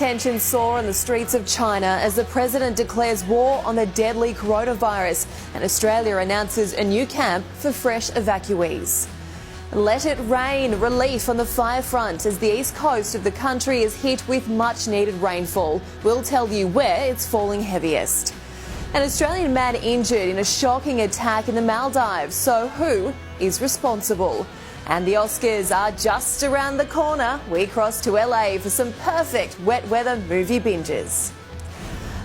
Tensions soar on the streets of China as the president declares war on the deadly coronavirus and Australia announces a new camp for fresh evacuees. Let it rain, relief on the fire front as the east coast of the country is hit with much needed rainfall. We'll tell you where it's falling heaviest. An Australian man injured in a shocking attack in the Maldives. So who is responsible? And the Oscars are just around the corner. We cross to LA for some perfect wet weather movie binges.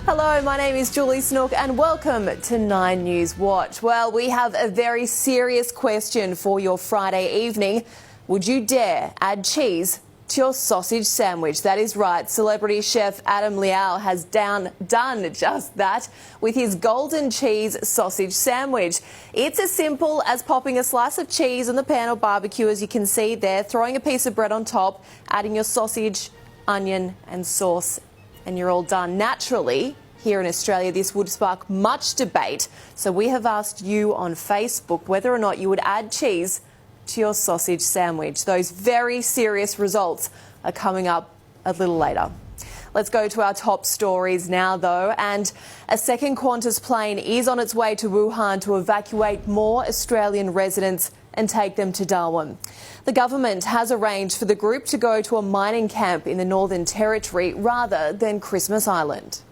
Hello, my name is Julie Snook and welcome to 9 News Watch. Well, we have a very serious question for your Friday evening. Would you dare add cheese to your sausage sandwich? That is right. Celebrity chef Adam Liao has done just that with his golden cheese sausage sandwich. It's as simple as popping a slice of cheese on the pan or barbecue, as you can see there, throwing a piece of bread on top, adding your sausage, onion and sauce, and you're all done. Naturally, here in Australia, this would spark much debate. So we have asked you on Facebook whether or not you would add cheese to your sausage sandwich. Those very serious results are coming up a little later. Let's go to our top stories now, though. And a second Qantas plane is on its way to Wuhan to evacuate more Australian residents and take them to Darwin. The government has arranged for the group to go to a mining camp in the Northern Territory rather than Christmas Island.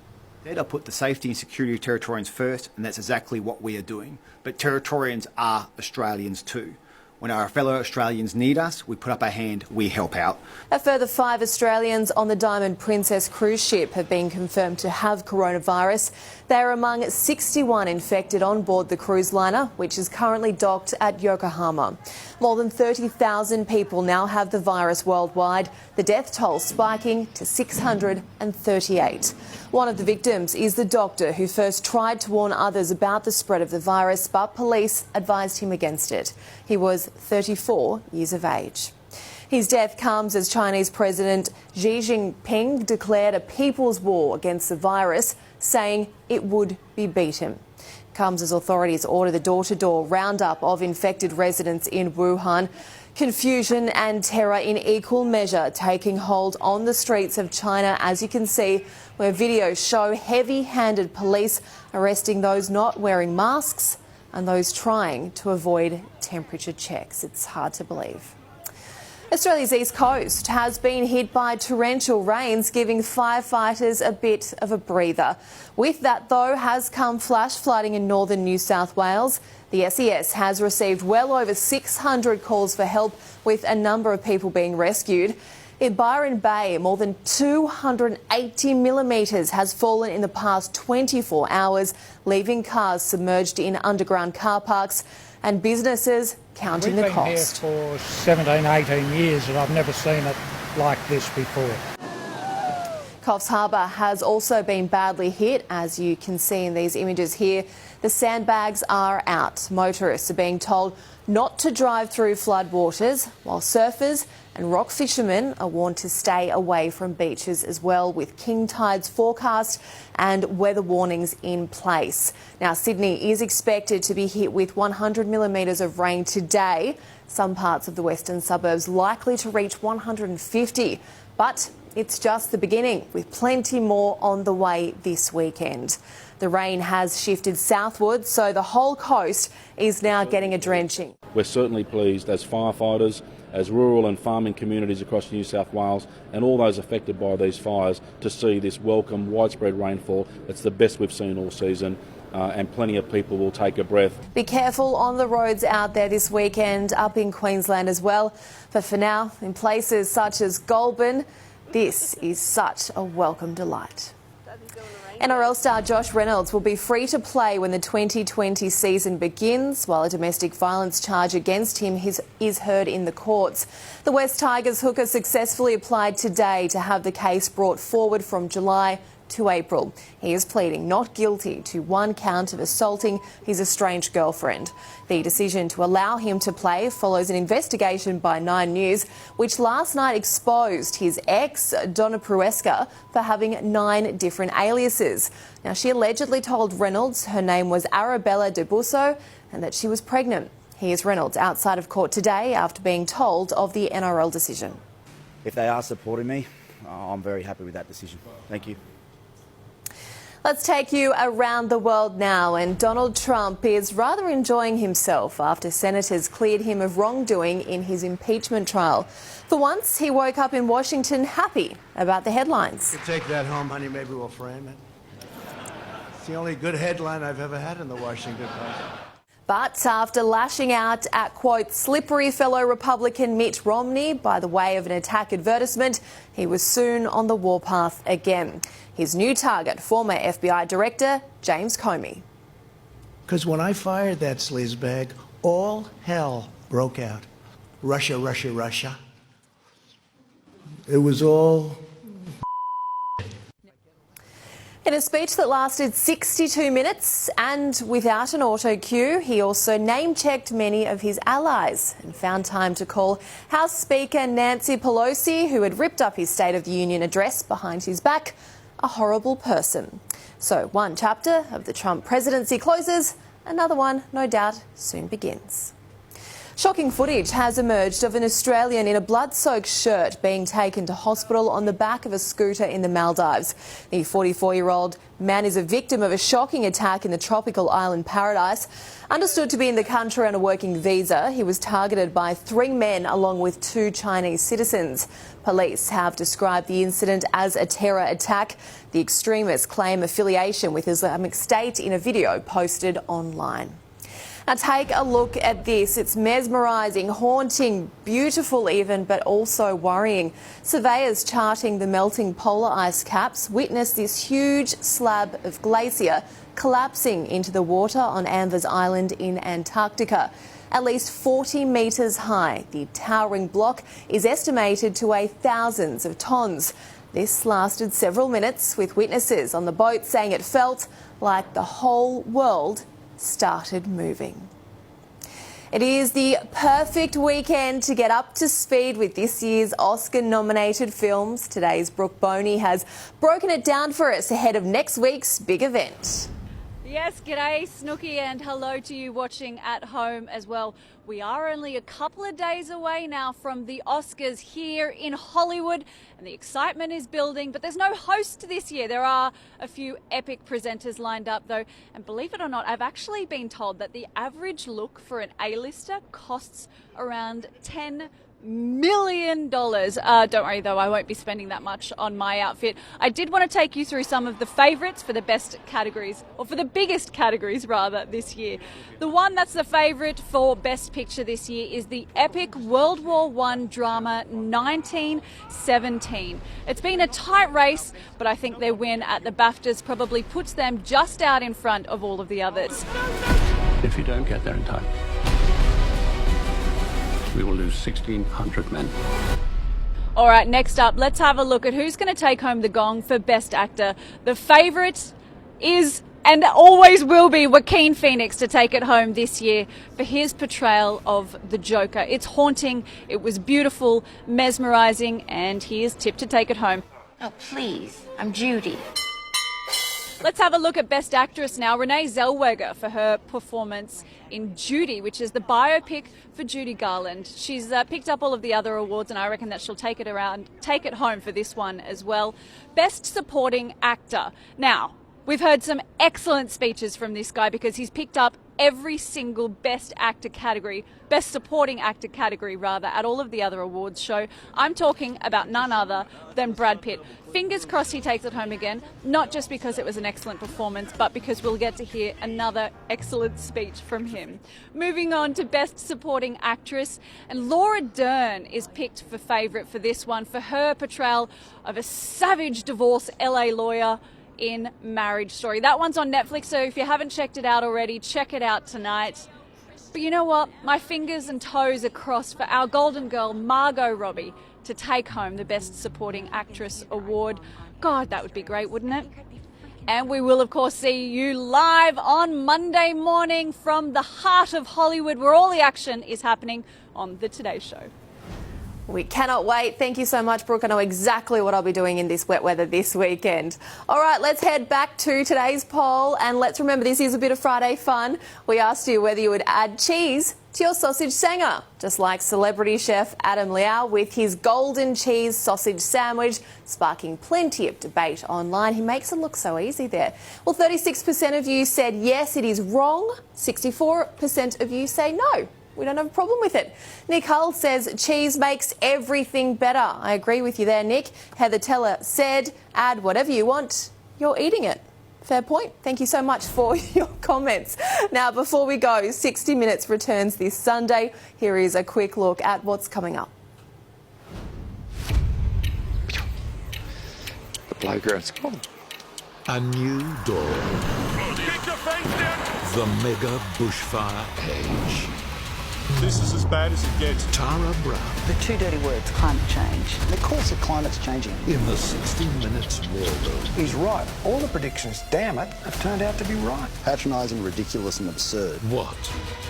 They'll put the safety and security of Territorians first, and that's exactly what we are doing. But Territorians are Australians too. When our fellow Australians need us, we put up a hand, we help out. A further 5 Australians on the Diamond Princess cruise ship have been confirmed to have coronavirus. They are among 61 infected on board the cruise liner, which is currently docked at Yokohama. More than 30,000 people now have the virus worldwide, the death toll spiking to 638. One of the victims is the doctor who first tried to warn others about the spread of the virus, but police advised him against it. He was 34 years of age. His death comes as Chinese President Xi Jinping declared a people's war against the virus, saying it would be beaten. Comes as authorities order the door-to-door roundup of infected residents in Wuhan. Confusion and terror in equal measure taking hold on the streets of China, as you can see, where videos show heavy-handed police arresting those not wearing masks and those trying to avoid temperature checks. It's hard to believe. Australia's east coast has been hit by torrential rains, giving firefighters a bit of a breather. With that, though, has come flash flooding in northern New South Wales. The SES has received well over 600 calls for help, with a number of people being rescued. In Byron Bay, more than 280 millimetres has fallen in the past 24 hours, leaving cars submerged in underground car parks and businesses counting the cost. We've been here for 17, 18 years and I've never seen it like this before. Coffs Harbour has also been badly hit, as you can see in these images here. The sandbags are out. Motorists are being told not to drive through floodwaters, while surfers and rock fishermen are warned to stay away from beaches as well, with king tides forecast and weather warnings in place. Now, Sydney is expected to be hit with 100 millimetres of rain today. Some parts of the western suburbs likely to reach 150. But it's just the beginning, with plenty more on the way this weekend. The rain has shifted southwards, so the whole coast is now getting a drenching. We're certainly pleased as firefighters, as rural and farming communities across New South Wales and all those affected by these fires to see this welcome widespread rainfall. It's the best we've seen all season. And plenty of people will take a breath. Be careful on the roads out there this weekend, up in Queensland as well. But for now, in places such as Goulburn, this is such a welcome delight. NRL star Josh Reynolds will be free to play when the 2020 season begins, while a domestic violence charge against him is heard in the courts. The West Tigers hooker successfully applied today to have the case brought forward from July to April. He is pleading not guilty to 1 count of assaulting his estranged girlfriend. The decision to allow him to play follows an investigation by 9 News, which last night exposed his ex, Donna Prueska, for having 9 different aliases. Now, she allegedly told Reynolds her name was Arabella de Busso and that she was pregnant. Here's Reynolds outside of court today after being told of the NRL decision. If they are supporting me, I'm very happy with that decision. Thank you. Let's take you around the world now, and Donald Trump is rather enjoying himself after senators cleared him of wrongdoing in his impeachment trial. For once, he woke up in Washington happy about the headlines. You take that home, honey, maybe we'll frame it. It's the only good headline I've ever had in the Washington Post. But after lashing out at, quote, slippery fellow Republican Mitt Romney by the way of an attack advertisement, he was soon on the warpath again. His new target, former FBI Director James Comey. Because when I fired that sleazebag, all hell broke out. Russia, Russia, Russia. It was all... In a speech that lasted 62 minutes and without an auto cue, he also name-checked many of his allies and found time to call House Speaker Nancy Pelosi, who had ripped up his State of the Union address behind his back, a horrible person. So one chapter of the Trump presidency closes, another one, no doubt, soon begins. Shocking footage has emerged of an Australian in a blood-soaked shirt being taken to hospital on the back of a scooter in the Maldives. The 44-year-old man is a victim of a shocking attack in the tropical island paradise. Understood to be in the country on a working visa, he was targeted by 3 men along with 2 Chinese citizens. Police have described the incident as a terror attack. The extremists claim affiliation with Islamic State in a video posted online. Now take a look at this. It's mesmerising, haunting, beautiful even, but also worrying. Surveyors charting the melting polar ice caps witnessed this huge slab of glacier collapsing into the water on Anvers Island in Antarctica. At least 40 metres high, the towering block is estimated to weigh thousands of tonnes. This lasted several minutes, with witnesses on the boat saying it felt like the whole world started moving. It is the perfect weekend to get up to speed with this year's Oscar-nominated films. Today's Brooke Boney has broken it down for us ahead of next week's big event. Yes, g'day Snooky, and hello to you watching at home as well. We are only a couple of days away now from the Oscars here in Hollywood, and the excitement is building, but there's no host this year. There are a few epic presenters lined up though, and believe it or not, I've actually been told that the average look for an A-lister costs around $10 million. Don't worry though, I won't be spending that much on my outfit. I did want to take you through some of the favourites for the best categories, or for the biggest categories rather, this year. The one that's the favourite for Best Picture this year is the epic World War I drama 1917. It's been a tight race, but I think their win at the BAFTAs probably puts them just out in front of all of the others. If you don't get there in time, we will lose 1,600 men. All right, next up, let's have a look at who's going to take home the gong for Best Actor. The favourite is, and always will be, Joaquin Phoenix to take it home this year for his portrayal of the Joker. It's haunting, it was beautiful, mesmerising, and he is tipped to take it home. Oh, please, I'm Judy. Let's have a look at Best Actress now. Renee Zellweger for her performance in Judy, which is the biopic for Judy Garland. She's picked up all of the other awards, and I reckon that she'll take it home for this one as well. Best Supporting Actor. Now, we've heard some excellent speeches from this guy because he's picked up every single Best Actor category, Best Supporting Actor category rather, at all of the other awards show. I'm talking about none other than Brad Pitt. Fingers crossed he takes it home again, not just because it was an excellent performance, but because we'll get to hear another excellent speech from him. Moving on to Best Supporting Actress, and Laura Dern is picked for favourite for this one for her portrayal of a savage divorce LA lawyer in Marriage Story. That one's on Netflix, so if you haven't checked it out already, check it out tonight. But you know what? My fingers and toes are crossed for our golden girl, Margot Robbie, to take home the Best Supporting Actress award. God, that would be great, wouldn't it? And we will, of course, see you live on Monday morning from the heart of Hollywood, where all the action is happening on The Today Show. We cannot wait. Thank you so much, Brooke. I know exactly what I'll be doing in this wet weather this weekend. All right, let's head back to today's poll. And let's remember, this is a bit of Friday fun. We asked you whether you would add cheese to your sausage sanger, just like celebrity chef Adam Liao with his golden cheese sausage sandwich, sparking plenty of debate online. He makes it look so easy there. Well, 36% of you said yes, it is wrong. 64% of you say no. We don't have a problem with it. Nick Hull says cheese makes everything better. I agree with you there, Nick. Heather Teller said, add whatever you want, you're eating it. Fair point. Thank you so much for your comments. Now, before we go, 60 Minutes returns this Sunday. Here is a quick look at what's coming up. The playground's gone. A new dawn. The mega bushfire age. This is as bad as it gets. Tara Brown. The two dirty words, climate change. And of course the climate's changing. In the 60 Minutes war room. He's right. All the predictions, damn it, have turned out to be right. Patronising, ridiculous and absurd. What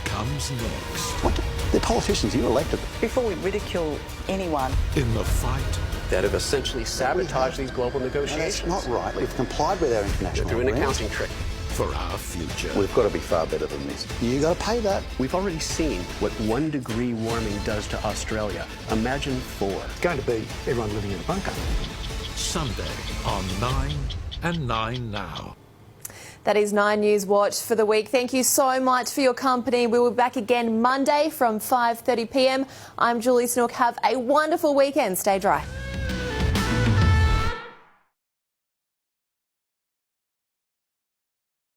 comes next? What? They're politicians. You elected them. Before we ridicule anyone. In the fight. That have essentially sabotaged these global negotiations. No, that's not right. We've complied with our international through an agreements. accounting trick. For our future. We've got to be far better than this. You got to pay that. We've already seen what 1 degree warming does to Australia. Imagine 4. It's going to be everyone living in a bunker. Sunday on 9 and 9 Now. That is 9 News Watch for the week. Thank you so much for your company. We will be back again Monday from 5:30 p.m. I'm Julie Snook. Have a wonderful weekend. Stay dry.